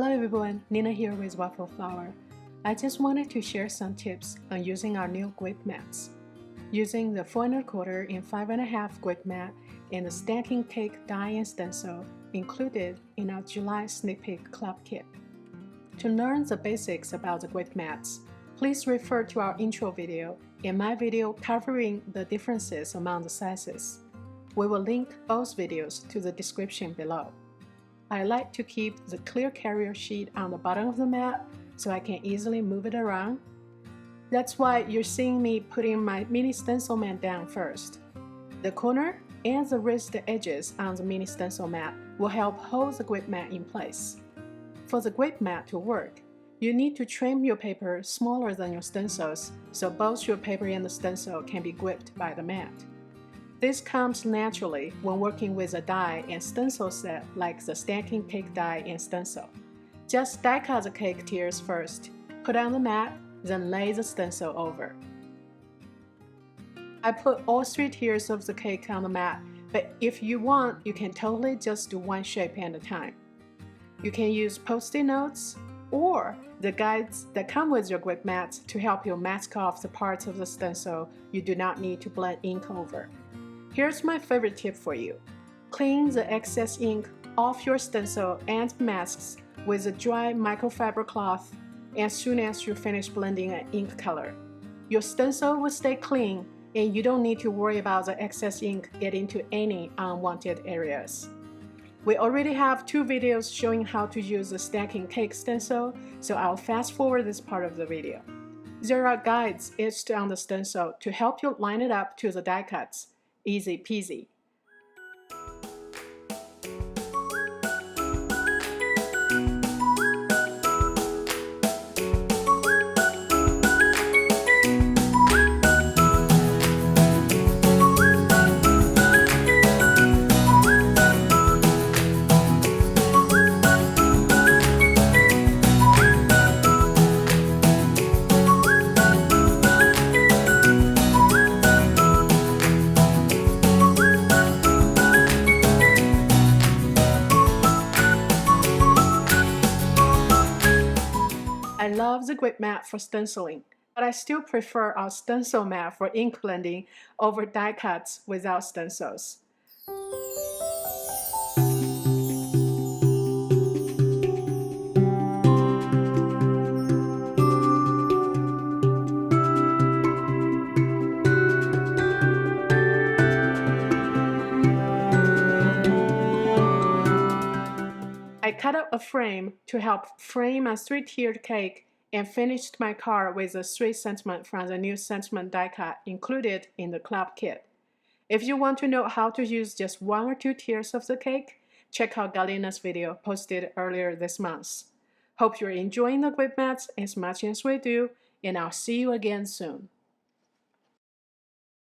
Hello everyone, Nina here with Waffle Flower. I just wanted to share some tips on using our new grip mats. Using the 4 1/4 and 5 1/2 grip mat and the stacking cake die and stencil included in our July sneak peek club kit. To learn the basics about the grip mats, please refer to our intro video and my video covering the differences among the sizes. We will link both videos to the description below. I like to keep the clear carrier sheet on the bottom of the mat so I can easily move it around. That's why you're seeing me putting my mini stencil mat down first. The corner and the wrist edges on the mini stencil mat will help hold the grip mat in place. For the grip mat to work, you need to trim your paper smaller than your stencils so both your paper and the stencil can be gripped by the mat. This comes naturally when working with a die and stencil set like the stacking cake die and stencil. Just die cut the cake tiers first, put on the mat, then lay the stencil over. I put all 3 tiers of the cake on the mat, but if you want, you can totally just do one shape at a time. You can use Post-it notes or the guides that come with your grip mats to help you mask off the parts of the stencil you do not need to blend ink over. Here's my favorite tip for you. Clean the excess ink off your stencil and masks with a dry microfiber cloth as soon as you finish blending an ink color. Your stencil will stay clean and you don't need to worry about the excess ink getting to any unwanted areas. We already have 2 videos showing how to use the stacking cake stencil, so I'll fast forward this part of the video. There are guides etched on the stencil to help you line it up to the die cuts. Easy peasy. I love the grip mat for stenciling, but I still prefer our stencil mat for ink blending over die cuts without stencils. I cut out a frame to help frame a 3-tiered cake and finished my card with a 3 sentiment from the new sentiment die cut included in the club kit. If you want to know how to use just 1 or 2 tiers of the cake, check out Galina's video posted earlier this month. Hope you're enjoying the grip mats as much as we do, and I'll see you again soon.